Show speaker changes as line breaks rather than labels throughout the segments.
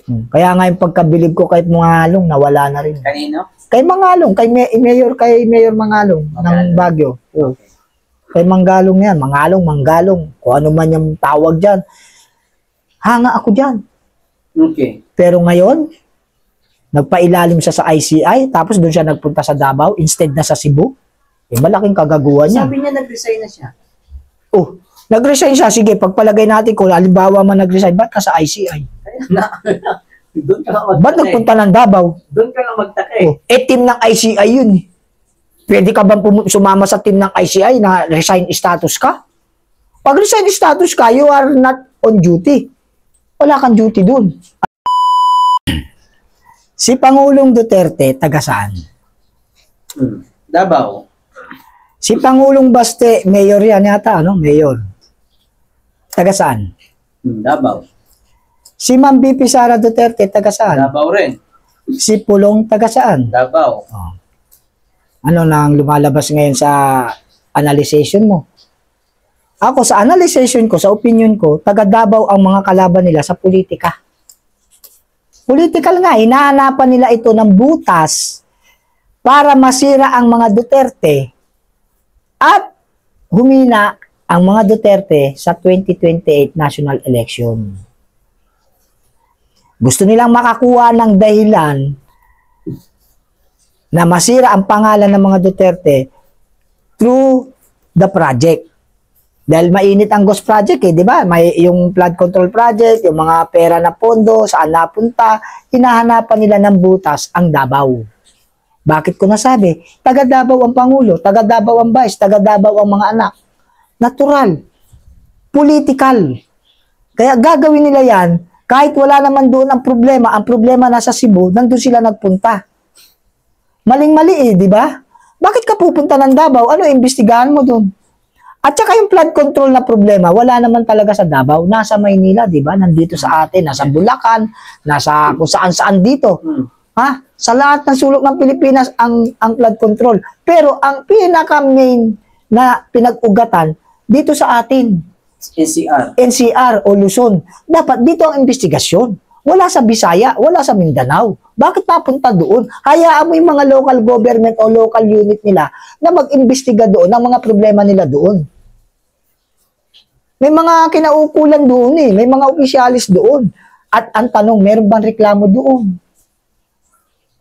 Kaya nga yung pagkabilib ko kay Mangalong, nawala na rin.
Kanino?
Kay Mangalong, kay Mayor Mangalong ng Baguio. Oh. Kay Manggalong yan, Manggalong. Kung ano man yung tawag dyan. Hanga ako dyan.
Okay.
Pero ngayon, nagpailalim siya sa ICI, tapos doon siya nagpunta sa Davao, instead na sa Cebu. Eh, malaking kagaguhan niya.
Sabi niya nag-resign na siya.
Oh, nag-resign siya. Sige, pagpalagay natin kung halimbawa man nag-resign, ba't ka sa ICI?
Doon ka lang magtaka.
Ba't nagpunta ng Davao?
Doon ka lang magtaka eh.
Oh, team ng ICI yun. Pwede ka bang sumama sa team ng ICI na resign status ka? Pag resign status ka, you are not on duty. Wala kang duty dun. Si Pangulong Duterte, taga saan?
Davao.
Si Pangulong Baste, mayor yan yata, ano? Mayor. Taga saan?
Davao.
Si Ma'am BP Sara Duterte, taga saan?
Davao rin.
Si Pulong, taga saan?
Davao.
Oh. Ano nang lumalabas ngayon sa analyzation mo? Ako, sa analyzation ko, sa opinion ko, taga Davao ang mga kalaban nila sa politika. Political nga, hinahanapan nila ito ng butas para masira ang mga Duterte at humina ang mga Duterte sa 2028 national election. Gusto nilang makakuha ng dahilan na masira ang pangalan ng mga Duterte through the project. Dahil mainit ang Ghost Project eh, di ba? May yung flood control project, yung mga pera na pondo, saan napunta, hinahanapan nila ng butas ang Davao. Bakit ko nasabi? Taga Davao ang Pangulo, taga Davao ang Vice, taga Davao ang mga anak. Natural. Political. Kaya gagawin nila yan, kahit wala naman doon ang problema nasa Cebu, nandun sila nagpunta. Maling-mali eh, di ba? Bakit ka pupunta ng Davao? Ano imbestigahan mo doon? At saka yung flood control na problema, wala naman talaga sa Davao. Nasa Maynila, di ba? Nandito sa atin, nasa Bulacan, nasa kung saan-saan dito. Ha? Sa lahat ng sulok ng Pilipinas ang flood control. Pero ang pinaka-main na pinag-ugatan, dito sa atin. NCR o Luzon. Dapat dito ang investigasyon. Wala sa Bisaya, wala sa Mindanao. Bakit papunta doon? Hayaan mo yung mga local government o local unit nila na mag-imbestiga doon ng mga problema nila doon. May mga kinaukulan doon eh. May mga opisyalis doon. At ang tanong, meron bang reklamo doon?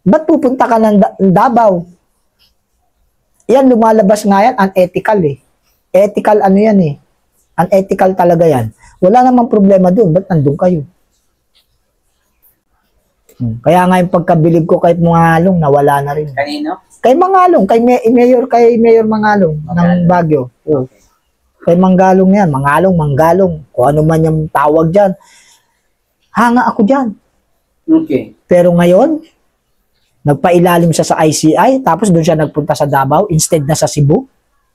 Ba't pupunta ka ng Davao? Yan, lumalabas nga yan, unethical eh. Ethical ano yan eh. Unethical talaga yan. Wala namang problema doon. Ba't nandun kayo? Kaya nga yung pagkabilib ko kay Mangalong, nawala na rin.
Kanino?
Kay Mangalong, kay Mayor Mangalong ng Baguio. Oh. Kay Manggalong yan, Manggalong. Kung ano man yung tawag dyan. Hanga ako dyan.
Okay.
Pero ngayon, nagpailalim siya sa ICI, tapos doon siya nagpunta sa Davao, instead na sa Cebu.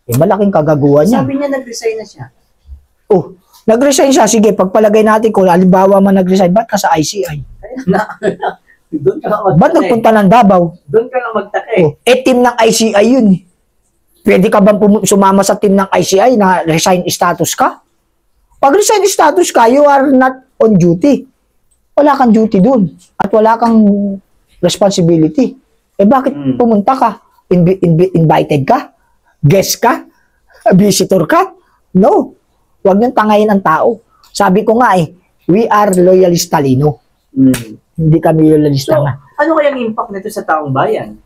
Eh, malaking kagaguhan niya.
Sabi niya nag-resign na siya.
Oh, nag-resign siya. Sige, pagpalagay natin kung halimbawa man nag-resign, ba't ka sa ICI?
Doon ka lang magtaka.
Ba't nagpunta ng Davao?
Doon ka lang magtaka eh.
Oh, team ng ICI yun. Pwede ka bang sumama sa team ng ICI na resign status ka? Pag resign status ka, you are not on duty. Wala kang duty dun. At wala kang responsibility. Eh bakit pumunta ka? Invited ka? Guest ka? Visitor ka? No. Huwag niyong tangayin ang tao. Sabi ko nga eh, we are loyalist talino. Hindi kami loyalista
So,
nga.
ano kayang impact nito sa taong bayan?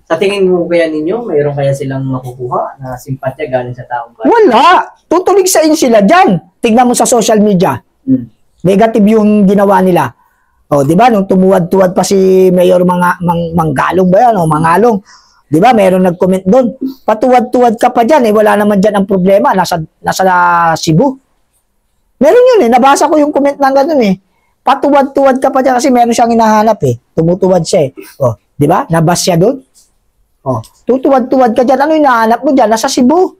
Sa tingin mo kaya ninyo, mayroon kaya silang makukuha na simpatya galing sa taong bayan?
Wala. Tutulig sa inyo sila dyan. Tignan mo sa social media. Negative yung ginawa nila. O, di ba, nung tumuwad-tuwad pa si Mayor Manggalong ba yan? O, Mangalong. Di ba, meron nag-comment doon. Patuwad-tuwad ka pa dyan. Eh, wala naman dyan ang problema. Nasa Cebu. Meron yun eh. Nabasa ko yung comment ng ganun eh. Patuwad-tuwad ka pa dyan kasi meron siyang hinahanap eh. Tumutuwad siya eh. O, di ba? Nabas siya doon. O, tutuwad-tuwad ka dyan. Ano yung hinahanap mo dyan? Nasa Cebu.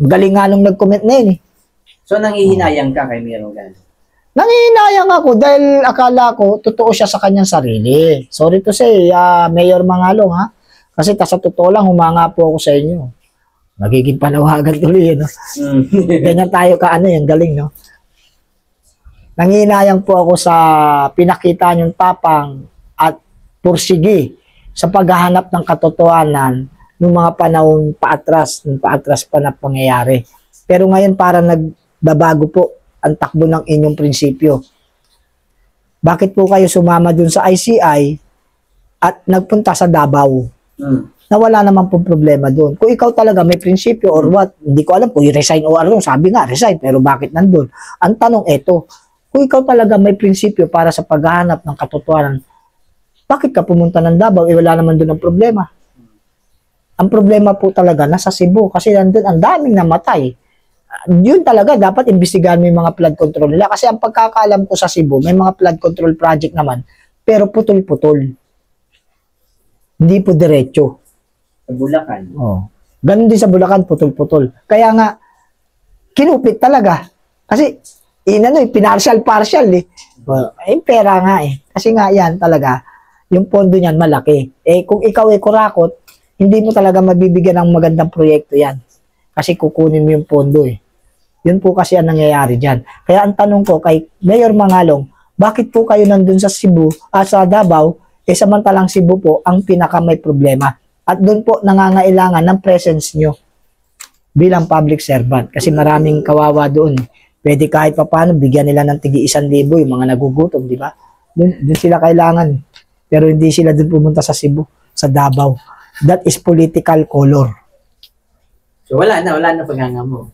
Galing nga nung nag-comment na yun eh.
So, nanghihinayang ka kay Mayor Manggalong?
Nangihinayang ako dahil akala ko totoo siya sa kanyang sarili. Sorry to say, Mayor Mangalong ha. Kasi sa totoo lang, humanga po ako sa inyo. Magiging panawagan tuloy, no? Ganyan tayo ka, ano yung galing, no? nanginayang po ako sa pinakita niyong tapang at pursigi sa paghahanap ng katotohanan ng mga panahon paatras, ng paatras pa na pangyayari. Pero ngayon parang nagbabago po ang takbo ng inyong prinsipyo. Bakit po kayo sumama dun sa ICI at nagpunta sa Davao? Na wala naman pong problema doon. Kung ikaw talaga may prinsipyo or what, hindi ko alam kung i-resign o ano, sabi nga, resign, pero bakit nandun? Ang tanong eto, kung ikaw talaga may prinsipyo para sa paghahanap ng katotohanan, bakit ka pumunta ng Davao? Wala naman doon ang problema. Ang problema po talaga nasa Cebu kasi nandun ang daming namatay. Yun talaga, dapat imbestigahan mo yung mga flood control nila. Kasi ang pagkakaalam ko sa Cebu, may mga flood control project naman, pero putol-putol. Hindi po diretso.
Sa Bulacan.
Oh. Ganun din sa Bulacan, putol-putol. Kaya nga, kinupit talaga. Kasi, partial eh. Pera nga eh. Kasi nga yan talaga, yung pondo niyan malaki. Eh, kung ikaw ay kurakot, hindi mo talaga mabibigyan ng magandang proyekto yan. Kasi kukunin mo yung pondo eh. Yun po kasi ang nangyayari dyan. Kaya ang tanong ko kay Mayor Mangalong, bakit po kayo nandun sa Cebu, sa Davao, samantalang Cebu po ang pinaka may problema. At doon po nangangailangan ng presence nyo bilang public servant. Kasi maraming kawawa doon. Pwede kahit pa paano, bigyan nila ng tigi 1,000 yung mga nagugutom, di ba? Doon sila kailangan. Pero hindi sila doon pumunta sa Cebu, sa Davao. That is political color.
So wala na paghanga mo.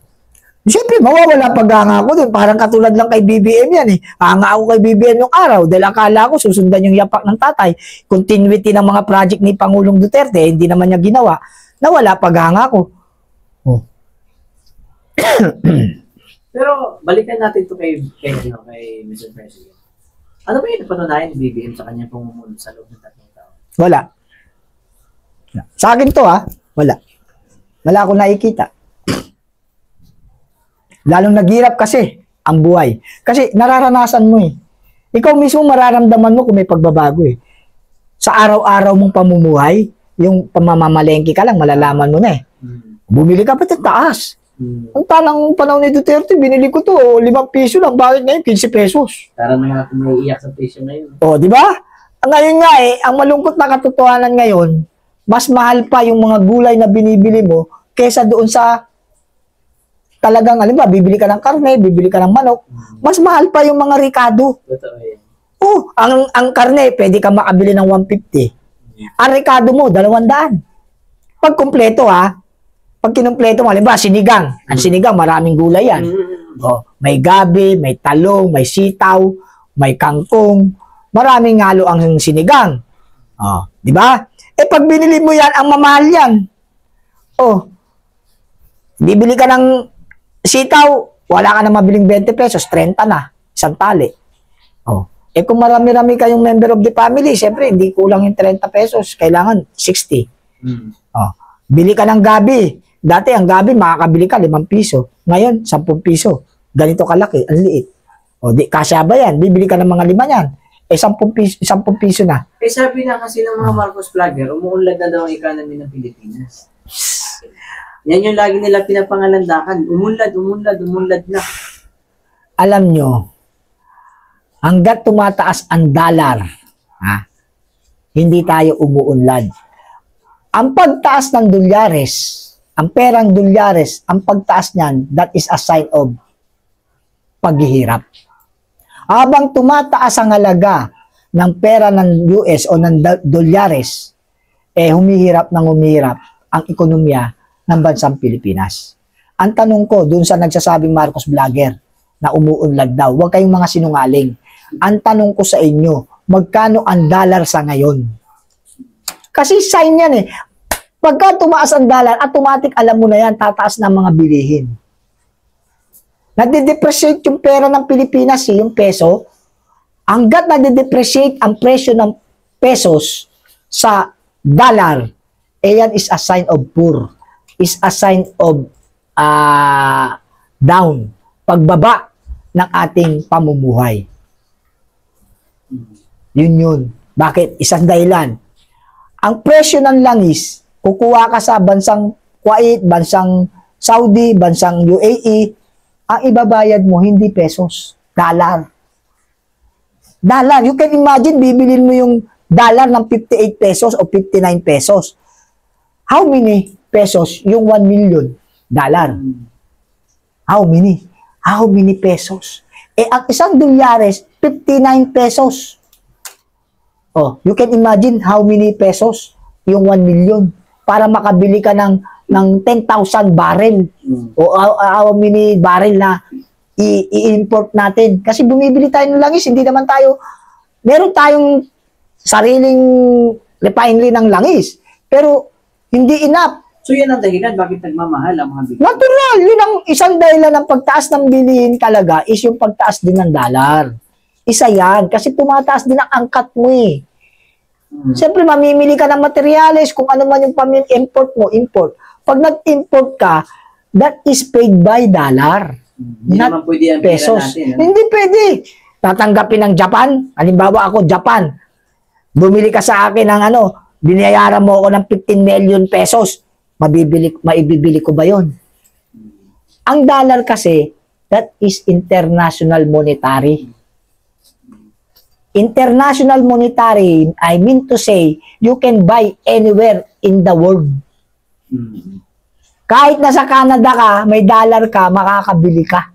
Siyempre, mawawala paghanga ko doon. Parang katulad lang kay BBM yan eh. Hanga ako kay BBM yung araw dahil akala ko susundan yung yapak ng tatay. Continuity ng mga project ni Pangulong Duterte, hindi naman niya ginawa. Nawala paghanga ko. Oh.
Pero balikan natin to kay Mr. President. Ano ba yung napatunayan ni BBM sa kanyang pumumunod sa loob ng 3 taon?
Wala. Sa akin to wala. Wala akong nakikita. Lalong naghirap kasi ang buhay. Kasi nararanasan mo eh. Ikaw mismo mararamdaman mo kung may pagbabago eh. Sa araw-araw mong pamumuhay, yung pamamamalengke ka lang, malalaman mo na eh. Bumili ka pa sa taas. Ang talang panahon ni Duterte, binili ko to, 5 piso lang. Bakit ngayon? 15 pesos.
Parang na ako may iyak sa presyo ngayon.
O, di ba? Ngayon nga eh, ang malungkot na katotohanan ngayon, mas mahal pa yung mga gulay na binibili mo kesa doon sa talagang, alam ba, bibili ka ng karne, bibili ka ng manok, mas mahal pa yung mga ricado.
Totoo yan.
Oh, ang karne, pwede ka makabili ng 150. Ang ricado mo, 200. Pag kumpleto pag kinumpleto mo, alam ba, sinigang. Ang sinigang, maraming gulay yan. Oh, may gabi, may talong, may sitaw, may kangkong, maraming halo ang sinigang. Oh, di ba? Pag binili mo yan, ang mamahal yan. Oh, bibili ka ng sitaw, wala ka na mabiling 20 pesos, 30 na, isang tali. Oh. Kung marami-rami kayong member of the family, siyempre, hindi kulang yung 30 pesos, kailangan 60. Oh. Bili ka ng gabi. Dati, ang gabi, makakabili ka 5 piso. Ngayon, 10 piso. Ganito kalaki, ang liit. O, kasya ba yan? Bibili ka ng mga 5 yan. 10 piso na.
Sabi na kasi ng mga Marcos vlogger, umuunlad na daw ang economy ng Pilipinas. Yan yung lagi nila pinapangalandakan. Umunlad na.
Alam nyo, hanggat tumataas ang dollar, hindi tayo umuunlad. Ang pagtaas ng dolyares, ang perang dolyares, ang pagtaas niyan, that is a sign of paghihirap. Habang tumataas ang halaga ng pera ng US o ng dolyares, humihirap ang ekonomiya ng bansang Pilipinas. Ang tanong ko, dun sa nagsasabing Marcos vlogger na umuunlad daw, huwag kayong mga sinungaling. Ang tanong ko sa inyo, magkano ang dollar sa ngayon? Kasi sign yan eh. Pagka tumaas ang dollar, automatic alam mo na yan, tataas na mga bilihin. Nade-depreciate yung pera ng Pilipinas, yung peso. Hanggat nade-depreciate ang presyo ng pesos sa dollar, yan is a sign of poor. Is a sign of down, pagbaba ng ating pamumuhay. Yun. Bakit? Isang dahilan. Ang presyo ng langis, kukuha ka sa bansang Kuwait, bansang Saudi, bansang UAE, ang ibabayad mo hindi pesos, dollar. Dollar. You can imagine, bibilin mo yung dollar ng 58 pesos o 59 pesos. How many pesos yung 1 million dollar? How many? How many pesos? Eh, ang isang dolyares, 59 pesos. Oh, you can imagine how many pesos yung 1 million para makabili ka ng 10,000 barrel. O how many barrel na i-import natin. Kasi bumibili tayo ng langis, hindi naman tayo, meron tayong sariling refinery ng langis. Pero, hindi enough.
So yan ang dahilan bakit nagmamahal ang mga bigas.
Natural, yun ang isang dahilan ng pagtaas ng bilihin talaga is yung pagtaas din ng dollar. Isa yan, kasi tumataas din ang angkat mo eh. Siyempre, mamimili ka ng materyales, kung ano man yung import mo, import. Pag nag-import ka, that is paid by dollar.
Hindi
Not
naman pwede ang pera
pesos.
natin. Ano?
Hindi pwede. Tatanggapin ng Japan. Halimbawa ako, Japan. Bumili ka sa akin ng binayaran mo ako ng 15 million pesos. Maibibili ko ba yon? Ang dollar kasi, that is international monetary. International monetary, I mean to say, you can buy anywhere in the world. Kahit nasa Canada ka, may dollar ka, makakabili ka.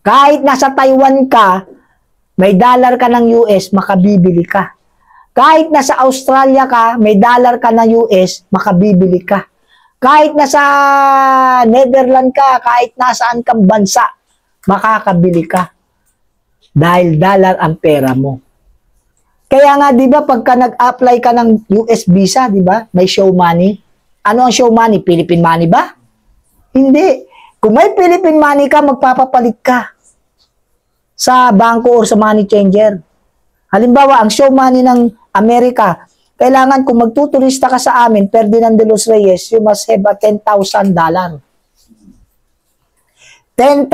Kahit nasa Taiwan ka, may dollar ka ng US, makabibili ka. Kahit nasa Australia ka, may dollar ka ng US, makabibili ka. Kahit nasa Netherlands ka, kahit nasaan kang bansa, makakabili ka. Dahil dollar ang pera mo. Kaya nga, di ba, pagka nag-apply ka ng US visa, di ba, may show money. Ano ang show money? Philippine money ba? Hindi. Kung may Philippine money ka, magpapapalit ka sa bangko o sa money changer. Halimbawa, ang show money ng Amerika, kailangan kung magtuturista ka sa amin, Ferdinand de los Reyes, you must have a $10,000. 10,000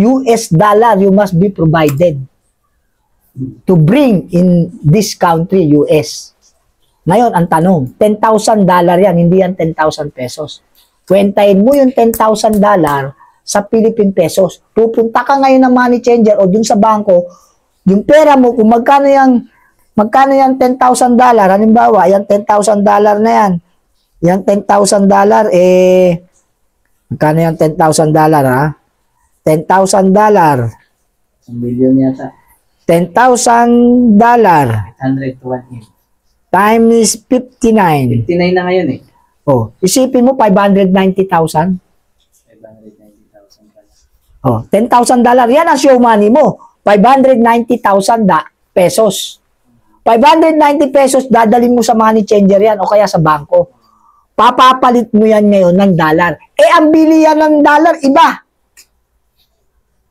US dollar you must be provided to bring in this country, US. Ngayon, ang tanong, $10,000 yan, hindi yan 10,000 pesos. Kwentahin mo yung $10,000 sa Philippine pesos. Pupunta ka ngayon ng money changer o dun sa bangko, yung pera mo, kung magkano yan $10,000, halimbawa, yan $10,000 na yan. Yan $10,000, magkano yan $10,000 ha? $10,000.
$1 billion yata.
$10,000
100 to 1
times 59.
59 na ngayon eh.
Oh, isipin mo 590,000.
590,000 pala.
Oh, $10,000. Yan ang show money mo. 590,000 pesos. 590 pesos dadalhin mo sa money changer yan o kaya sa bangko. Papapalit mo yan ngayon ng dollar. Eh, ang bili yan ng dollar, iba.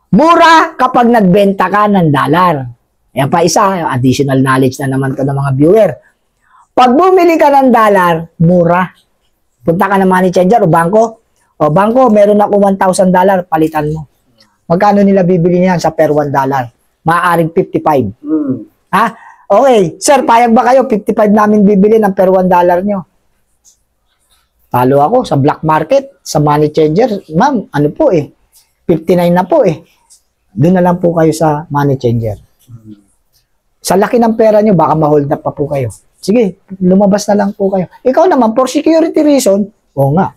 Mura kapag nagbenta ka ng dollar. Yan pa isa, additional knowledge na naman to ng mga viewer. Pag bumili ka ng dollar, mura. Punta ka ng money changer o bangko. O bangko, meron ako $1,000, palitan mo. Magkano nila bibili niyan sa per $1? Maaaring 55. Ha? Okay, sir, payag ba kayo? 55 namin bibili ng per $1 nyo. Talo ako sa black market, sa money changer. Ma'am, ano po 59 na po Doon na lang po kayo sa money changer. Sa laki ng pera nyo, baka ma-hold up pa po kayo. Sige, lumabas na lang po kayo. Ikaw naman, for security reason, oo nga,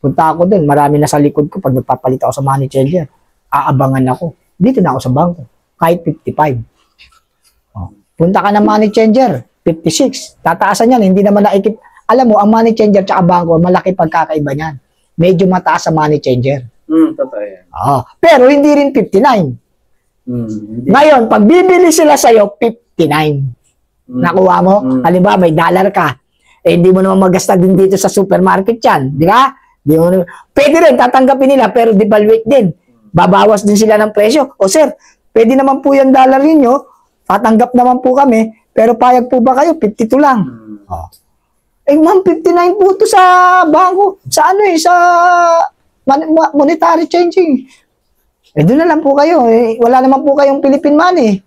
punta ako dun, marami na sa likod ko pag nagpapalit ako sa money changer. Aabangan ako. Dito na ako sa bangko. Kahit 55. Oh. Punta ka ng money changer, 56. Tataasan yan, hindi naman naikip. Alam mo, ang money changer tsaka bangko, malaki pagkakaiba niyan. Medyo mataas sa money changer.
Totoo yan.
Oh. Pero hindi rin 59.
Hindi.
Ngayon, pag bibili sila sa'yo, 59. Nakuha mo? Halimbawa, may dollar ka. Hindi mo naman magasta din dito sa supermarket yan. Di ba? Pwede rin, tatanggapin nila, pero devaluate din. Babawas din sila ng presyo. O sir, pwede naman po yung dollar ninyo, tatanggap naman po kami, pero payag po ba kayo? 52 lang. Oh. Ma'am, 59 po ito sa bangko. Sa sa monetary changing. Doon na lang po kayo. Wala naman po kayong Philippine money.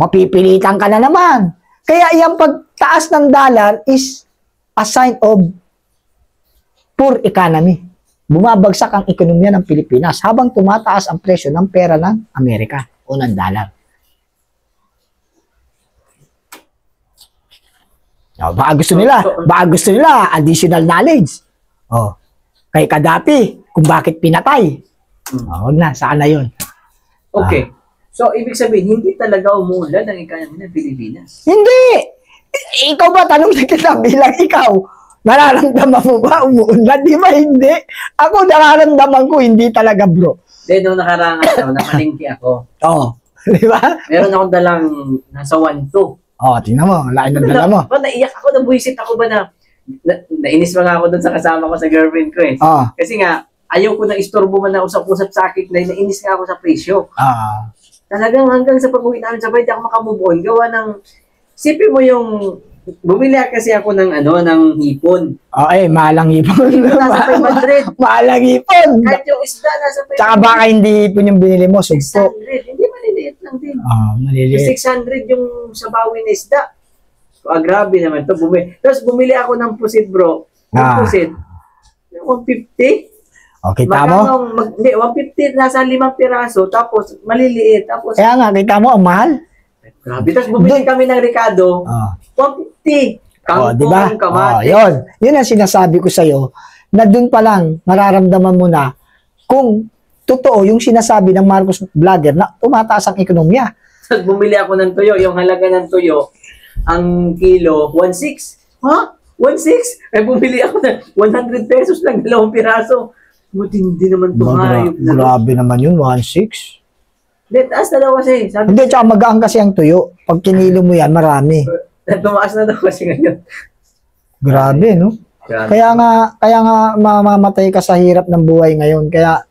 Mapipilitan ka na naman. Kaya yung pagtaas ng dollar is a sign of poor economy. Bumabagsak ang ekonomiya ng Pilipinas habang tumataas ang presyo ng pera ng Amerika o ng dollar. Oh, baka gusto nila additional knowledge. Oh, kay Kadapi, kung bakit pinatay. Oh, wag na, saan na yun?
Okay. So, ibig sabihin, hindi talaga umuunlad ang ekonomiya ng Pilipinas.
Hindi! Ikaw ba, tanong na kita bilang ikaw, nararamdaman mo ba umuunlad? Di ba hindi? Ako nararamdaman ko, hindi talaga bro.
Then, nung nakaraang araw, nakalingki ako.
Oh, di ba?
Meron akong dalang nasa 1-2.
Oh, tingnan mo, lain ng dala mo.
Naiyak ako, nabuisit ako ba nainis pa nga ako dun sa kasama ko sa girlfriend ko eh.
Oh,
Kasi nga, ayaw ko na istorbo man na usap-usap sa akin na nainis nga ako sa presyo.
ah,
Talagang hanggang sa pag-uwi namin sa bahay, di ako makamove on. Gawa ng, sipin mo yung, bumili kasi ako ng hipon.
okay, mahalang ipon.
Nasa 500.
Mahalang ipon.
Kahit yung isda, nasa 500.
Tsaka baka hindi ipon yung binili mo, sugpo.
600. Hindi, maliliit lang din.
Ah, maliliit.
600 yung sabawi na isda. Grabe naman to. Tapos bumili ako ng pusit, bro. Yung pusit, 150.
Okay, tamo?
Hindi, 150 nasa 5 piraso. Tapos, maliliit. Tapos,
Kaya nga, kita mo, ang mahal.
grabe. Tapos bumili kami ng Ricardo,
Ah.
150.
Oh, di ba? Oh,
Kamatis.
yun. Yun ang sinasabi ko sa'yo, na dun pa lang, mararamdaman mo na kung totoo yung sinasabi ng Marcos Vlogger na tumataas ang ekonomiya.
Tapos bumili ako ng tuyo. Yung halaga ng tuyo, ang kilo, 1.6. Ha? 1.6? Eh, bumili ako ng 100 pesos lang, 2 piraso. Matindi naman itong hayop na.
Grabe naman yun, 1.6.
Hindi, taas na daw kasi. Sabi,
Hindi, tsaka magaan kasi ang tuyo. Pag kinilo mo yan, marami.
tumaas na daw kasi ngayon.
Grabe, no?
Grabe.
Kaya nga mamamatay ka sa hirap ng buhay ngayon. Kaya,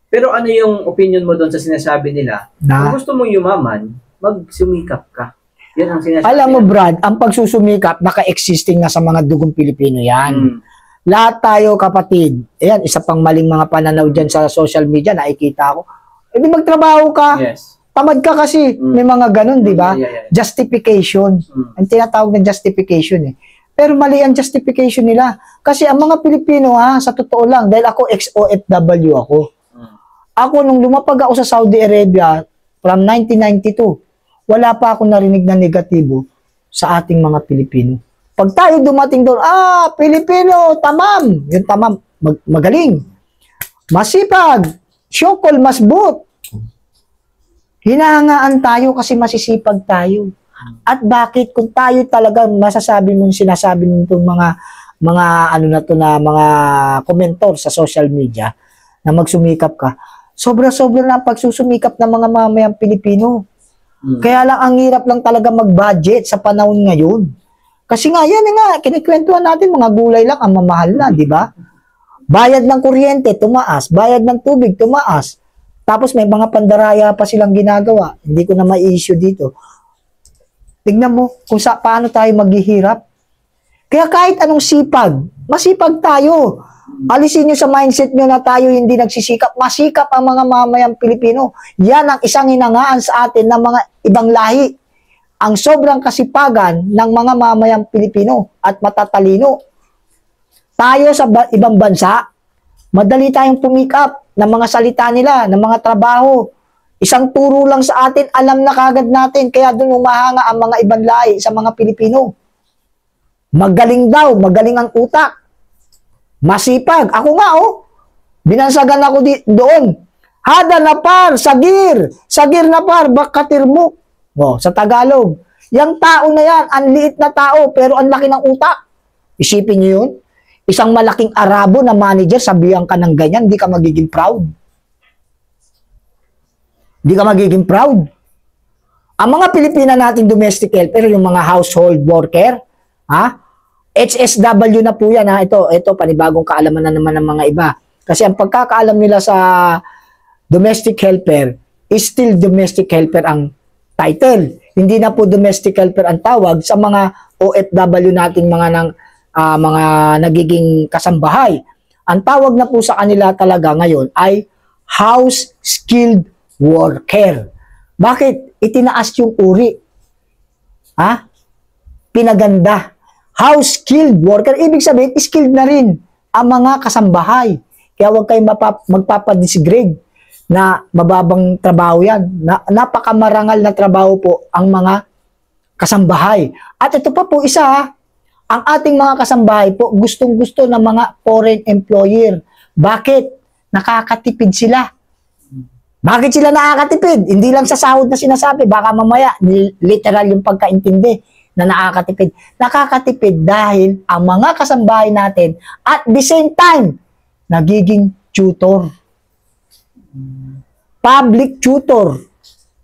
Pero ano yung opinion mo doon sa sinasabi nila?
Na?
Kung gusto mong yumaman, magsumikap ka. Yan ang sinasabi.
alam mo Brad, ang pagsusumikap, naka-existing na sa mga dugong Pilipino yan.
Mm.
Lahat tayo kapatid. Ayan, isa pang maling mga pananaw dyan sa social media, nakikita ko. E di magtrabaho ka.
Yes.
Tamad ka kasi.
Mm.
May mga ganun, di ba?
Yeah.
Justification.
Mm.
Ang tinatawag na justification eh. Pero mali ang justification nila. Kasi ang mga Pilipino sa totoo lang, dahil ako ex-OFW ako.
Mm.
Ako nung lumapag ako sa Saudi Arabia from 1992, wala pa ako narinig na negatibo sa ating mga Pilipino. Pag tayo dumating doon, Pilipino, tamam. Yung tamam, magaling. Masipag. Syokol, masbut. Hinahangaan tayo kasi masisipag tayo. At bakit kung tayo talaga masasabi mong sinasabi nitong mga ano na to na mga komentor sa social media na magsumikap ka, sobra-sobra na ang pagsusumikap ng mga mamayang Pilipino. Kaya lang ang hirap lang talaga mag-budget sa panahon ngayon. Kasi nga, yan nga, kinikwentuhan natin, mga gulay lang ang mamahal na, di ba? Bayad ng kuryente, tumaas. Bayad ng tubig, tumaas. Tapos may mga pandaraya pa silang ginagawa. Hindi ko na ma-issue dito. Tignan mo kung paano tayo maghihirap. Kaya kahit anong sipag, masipag tayo. Alisin nyo sa mindset nyo na tayo hindi nagsisikap. Masikap ang mga mamayang Pilipino. Yan ang isang hinangaan sa atin ng mga ibang lahi. Ang sobrang kasipagan ng mga mamayang Pilipino at matatalino. Tayo sa ibang bansa, madali tayong pumikap ng mga salita nila, ng mga trabaho. Isang turo lang sa atin, alam na kagad natin. Kaya doon umahanga ang mga ibang lahi sa mga Pilipino. Magaling daw, magaling ang utak. Masipag. Ako nga, binansagan ako doon. Hada na par, sagir. Sagir na par, bakatir mo. Sa Tagalog. Yang tao na yan, ang liit na tao, pero ang laki ng utak. Isipin nyo yun. Isang malaking Arabo na manager, sabihan ka ng ganyan, hindi ka magiging proud. Hindi ka magiging proud. Ang mga Pilipina nating domestic helper, yung mga household worker, HSW na po yan, Ito, panibagong kaalaman na naman ng mga iba. Kasi ang pagkakaalam nila sa domestic helper is still domestic helper ang title. Hindi na po domestic helper ang tawag sa mga OFW nating mga nagiging kasambahay. Ang tawag na po sa kanila talaga ngayon ay house skilled worker. Bakit? Itinaas yung uri. Pinaganda. House skilled worker, ibig sabihin, skilled na rin ang mga kasambahay. Kaya huwag kayong magpapadisgrade na mababang trabaho yan. Napakamarangal na trabaho po ang mga kasambahay. At ito pa po isa, Ang ating mga kasambahay po, gustong-gusto ng mga foreign employer. Bakit? Nakakatipid sila. Bakit sila nakakatipid? Hindi lang sa sahod na sinasabi, baka mamaya literal yung pagkaintindi na nakakatipid. Nakakatipid dahil ang mga kasambahay natin at the same time, nagiging tutor. Public tutor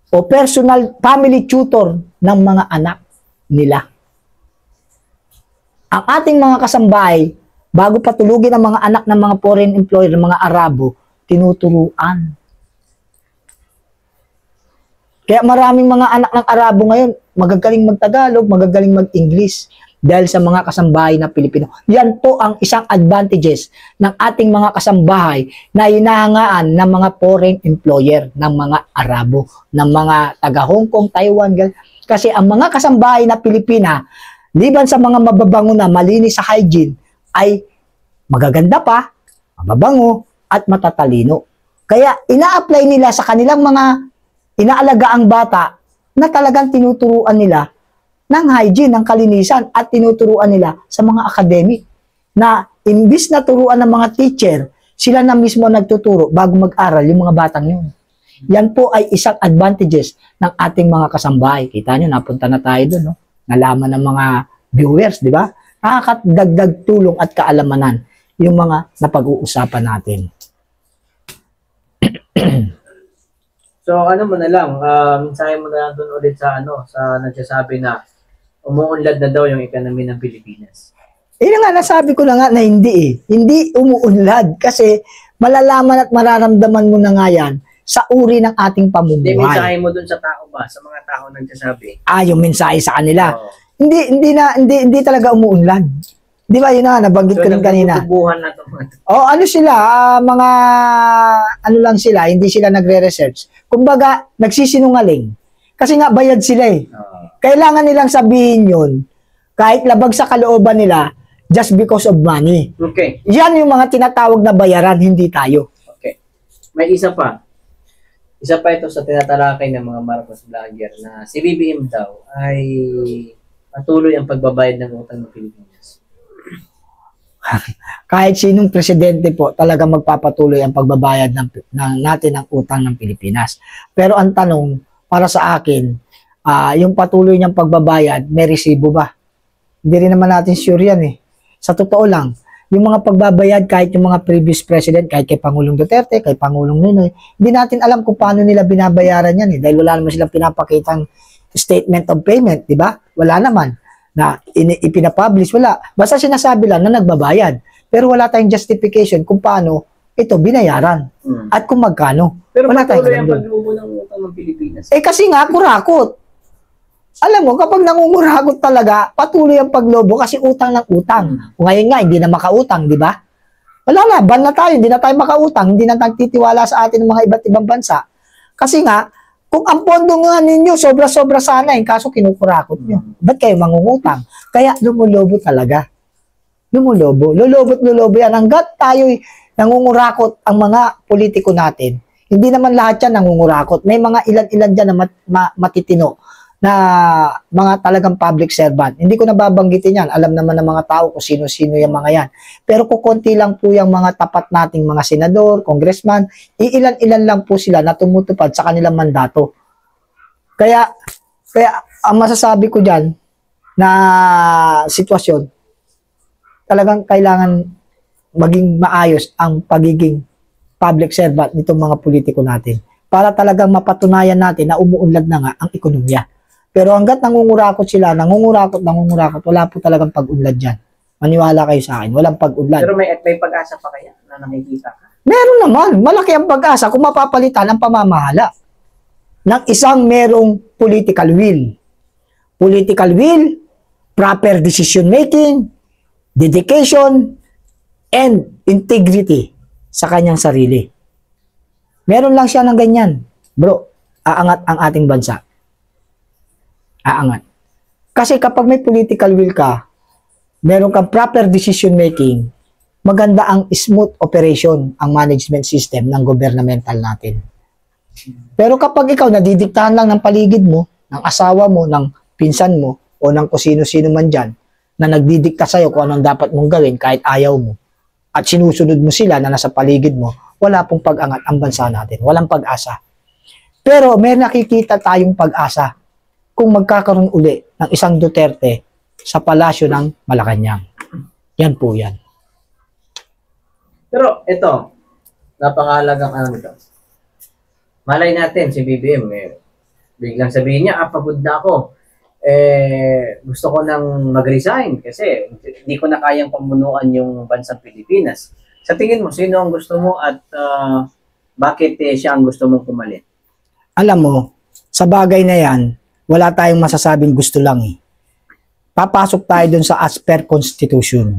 o personal family tutor ng mga anak nila. Ang ating mga kasambahay, bago patulugin ang mga anak ng mga foreign employer, ng mga Arabo, tinuturuan. Kaya maraming mga anak ng Arabo ngayon, magagaling mag-Tagalog, magagaling mag-English dahil sa mga kasambahay na Pilipino. Yan po ang isang advantages ng ating mga kasambahay na hinahangaan ng mga foreign employer, ng mga Arabo, ng mga taga Hong Kong, Taiwan. Kasi ang mga kasambahay na Pilipina, liban sa mga mababango na malinis sa hygiene, ay magaganda pa, mababango, at matatalino. Kaya ina-apply nila sa kanilang mga inaalagaang bata na talagang tinuturuan nila ng hygiene, ng kalinisan, at tinuturuan nila sa mga academic na imbis na turuan ng mga teacher, sila na mismo nagtuturo bago mag-aral yung mga batang yun. Yan po ay isang advantages ng ating mga kasambahay. Kita nyo, napunta na tayo doon, no? Nalaman ng mga viewers, di ba? Nakakadagdag tulong at kaalamanan yung mga napag-uusapan natin.
So ano mo na lang, mensahe mo na lang doon ulit sa sa nagsasabi na umuunlad na daw yung ekonomi ng Pilipinas.
Nga, nasabi ko na nga na hindi eh. Hindi umuunlad kasi malalaman at mararamdaman mo na nga yan sa uri ng ating
Hindi, mensahe
pamumuhay.
mo doon sa tao ba? Sa mga tao nagsasabi?
Yung mensahe sa kanila.
Oo.
Hindi talaga umuunlad. Di ba yun na, nabanggit ko rin kanina.
nagbubuhan na ito.
Ano sila, mga, ano lang sila, hindi sila nagre-research. Kumbaga, nagsisinungaling. Kasi nga, bayad sila eh. Kailangan nilang sabihin yun, kahit labag sa kalooban nila, just because of money.
Okay.
Yan yung mga tinatawag na bayaran, hindi tayo.
Okay. May isa pa. Isa pa ito sa tinatalakay ng mga Marcos vlogger na si BBM daw ay patuloy ang pagbabayad ng utang ng Pilipinas.
Kahit sinong presidente po, talaga magpapatuloy ang pagbabayad natin ng utang ng Pilipinas. Pero ang tanong, para sa akin, yung patuloy niyang pagbabayad, may resibo ba? Hindi rin naman natin sure yan eh. Sa totoo lang, yung mga pagbabayad kahit yung mga previous president, kahit kay Pangulong Duterte, kay Pangulong Noynoy, hindi natin alam kung paano nila binabayaran yan eh. Dahil wala naman silang pinapakitang statement of payment, di ba? Wala naman na ipinapublish, wala. Basta sinasabi lang na nagbabayad. Pero wala tayong justification kung paano ito binayaran at kung magkano.
Pero
wala tayong
patuloy
alam
ang
doon.
paglubo ng utang ng Pilipinas.
Kasi nga, kurakot. Alam mo, kapag nangungurakot talaga, patuloy ang paglobo kasi utang ng utang. Kung ngayon nga, hindi na makautang, di ba? Wala na, ban na tayo, hindi na tayo makautang, hindi na nagtitiwala sa atin ng mga iba't ibang bansa. Kasi nga, kung ang pondo nga ninyo, sobra-sobra sana, kaso kinukurakot nyo. Ba't kayo mangungutang? Kaya lumulobo talaga. Lumulobo. Lulobot-lulobo yan. Hanggat tayo'y nangungurakot ang mga politiko natin, hindi naman lahat yan nangungurakot. May mga ilan-ilan dyan na matitino na mga talagang public servant. Hindi ko nababanggitin yan. Alam naman ng mga tao kung sino-sino yung mga yan. Pero kukunti lang po yung mga tapat nating mga senador, congressman, iilan-ilan lang po sila na tumutupad sa kanilang mandato. Kaya ang masasabi ko dyan na sitwasyon, talagang kailangan maging maayos ang pagiging public servant nitong mga politiko natin para talagang mapatunayan natin na umuunlad na nga ang ekonomiya. Pero hanggat nangungurakot sila, nangungurakot, wala po talagang pag-unlad dyan. Maniwala kayo sa akin, walang pag-unlad.
Pero may pag-asa pa kaya na nakikita ka?
Meron naman, malaki ang pag-asa kung mapapalitan ang pamamahala ng isang merong political will. Political will, proper decision making, dedication, and integrity sa kanyang sarili. Meron lang siya ng ganyan. Bro, aangat ang ating bansa. Aangat. Kasi kapag may political will ka, meron kang proper decision making, maganda ang smooth operation, ang management system ng governmental natin. Pero kapag ikaw nadidiktahan lang ng paligid mo, ng asawa mo, ng pinsan mo, o ng kusino-sino man dyan, na nagdidikta sa'yo kung anong dapat mong gawin kahit ayaw mo, at sinusunod mo sila na nasa paligid mo, wala pong pag-angat ang bansa natin. Walang pag-asa. Pero may nakikita tayong pag-asa kung magkakaroon uli ng isang Duterte sa palasyo ng Malacanang. Yan po yan.
Pero ito, napakahalagang ano ito. Malay natin si BBM, biglang sabihin niya, pagod na ako. Gusto ko nang mag-resign kasi hindi ko na kayang pamunuan yung bansang Pilipinas. Sa tingin mo, sino ang gusto mo at bakit siya ang gusto mong pumalit?
Alam mo, sa bagay na yan, wala tayong masasabing gusto lang eh. Papasok tayo dun sa as per Constitution.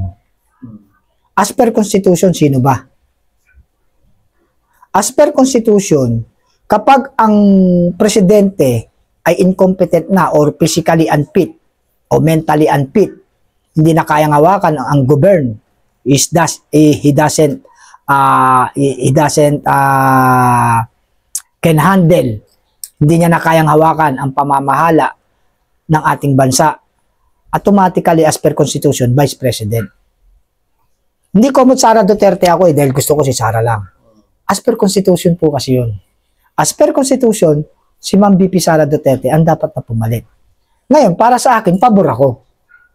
As per Constitution, sino ba? As per Constitution, kapag ang presidente ay incompetent na or physically unfit o mentally unfit, hindi na kayang hawakan ang govern, he doesn't can handle, hindi niya na kayang hawakan ang pamamahala ng ating bansa, automatically as per Constitution, Vice President. Hindi komot Sara Duterte ako dahil gusto ko si Sara lang. As per Constitution po kasi yun. As per Constitution, si Ma'am BP Sara Duterte ang dapat na pumalit. Ngayon, para sa akin, pabor ako.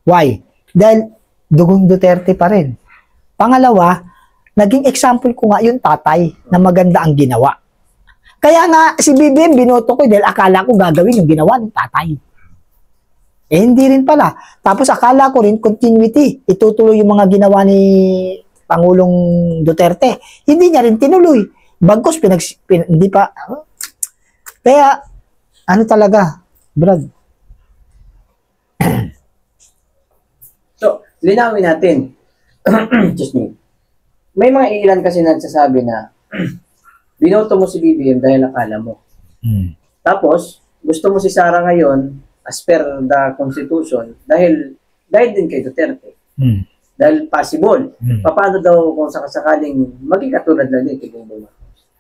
Why? Dahil dugong Duterte pa rin. Pangalawa, naging example ko nga yung tatay na maganda ang ginawa. Kaya nga, si BBM binoto ko dahil akala ko gagawin yung ginawa ng tatay. Hindi rin pala. Tapos akala ko rin continuity. Itutuloy yung mga ginawa ni Pangulong Duterte. Hindi niya rin tinuloy. Bagkus, hindi pa. Kaya, ano talaga, Brad?
So, linawin natin. Just me. May mga ilan kasi nagsasabi na binoto mo si BBM dahil akala mo. Tapos, gusto mo si Sara ngayon as per the Constitution dahil din kay Duterte. Dahil possible. Paano daw kung sakasakaling maging katulad na din kay Bongbong?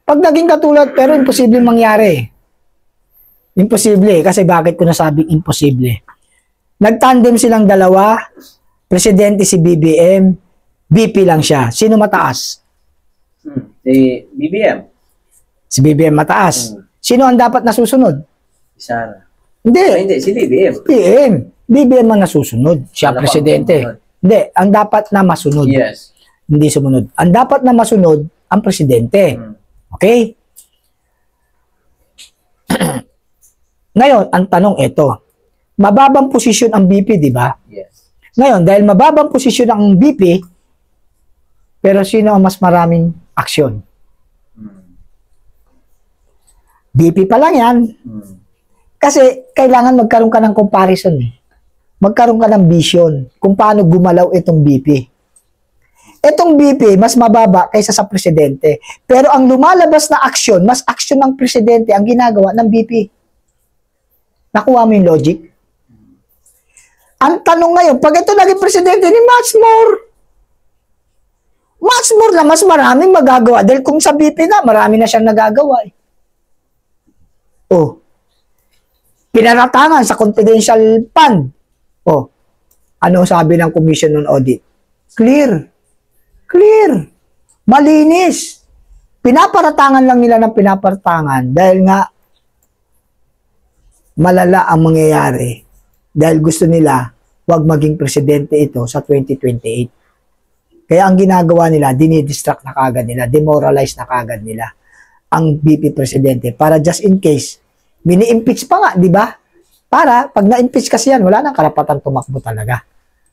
Pag naging katulad, pero imposible mangyari. Imposible. Kasi bakit ko nasabing imposible? Nagtandem silang dalawa, presidente si BBM, BP lang siya. Sino mataas?
Si BBM.
Si BBM mataas. Sino ang dapat nasusunod?
Si Sara.
Hindi.
Si BBM.
BBM ang nasusunod. Siya
Wala
presidente. Hindi. Ang dapat na masunod.
Yes.
Hindi sumunod. Ang dapat na masunod, ang presidente. Okay? Ngayon, ang tanong ito. Mababang posisyon ang BP, di ba?
Yes.
Ngayon, dahil mababang posisyon ang BP, pero sino ang mas maraming aksyon? BP pa lang yan. Kasi kailangan magkaroon ka ng comparison. Magkaroon ka ng vision kung paano gumalaw itong BP. Itong BP, mas mababa kaysa sa presidente. Pero ang lumalabas na aksyon, mas aksyon ng presidente ang ginagawa ng BP. Nakuha mo yung logic? Ang tanong ngayon, pag ito naging presidente ni much more na mas maraming magagawa. Dahil kung sa BP na, marami na siyang nagagawa. Oh, pinaratangan sa confidential fund. Oh, ano sabi ng Commission on Audit? Clear. Malinis. Pinaparatangan lang nila ng pinaparatangan dahil nga malala ang mangyayari dahil gusto nila wag maging presidente ito sa 2028. Kaya ang ginagawa nila, dinidistract na kagad nila, demoralize na kagad nila ang BP presidente para just in case, mini-impeach pa nga, di ba? Para pag na-impeach kasi yan, wala nang karapatan tumakbo talaga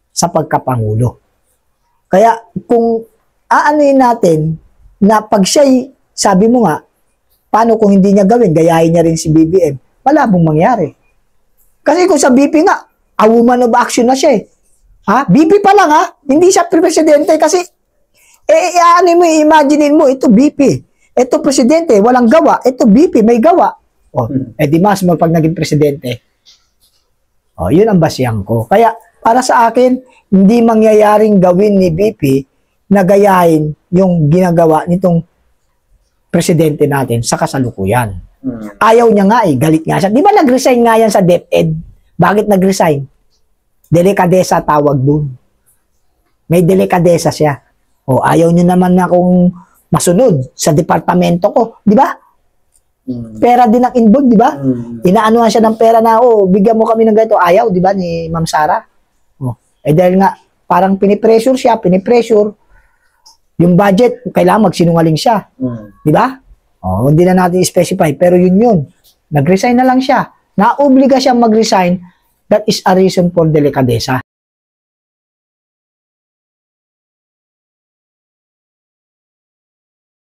sa pagkapangulo. Kaya kung aanuin natin na pag siya'y, sabi mo nga, paano kung hindi niya gawin, gayahin niya rin si BBM, malabong mangyari. Kasi kung sa BP nga, a woman of action na siya eh. Ha? BP pa lang ha? Hindi siya presidente kasi ano mo, imagine mo, ito BP. Ito presidente, walang gawa. Ito BP, may gawa. Oh, di mas mo pag naging presidente. Oh, yun ang basiyang ko. Kaya para sa akin, hindi mangyayaring gawin ni BP na gayahin yung ginagawa nitong presidente natin sa kasalukuyan. Ayaw niya nga galit nga siya. Di ba nag-resign nga yan sa DepEd? Bakit nag-resign? Delikadesa tawag dun. May delikadesa siya. O, ayaw nyo naman na kung masunod sa departamento ko. Di ba? Pera din ang involved, di ba? Inaanuhan siya ng pera na, bigyan mo kami ng ganito. Ayaw, di ba, ni Ma'am Sara? Dahil nga, parang pinipressure siya, yung budget, kailangan magsinungaling siya. Di ba? Hindi na natin specify, pero yun. Nag-resign na lang siya. Naobliga siyang mag-resign. That is a reason for delikadesa.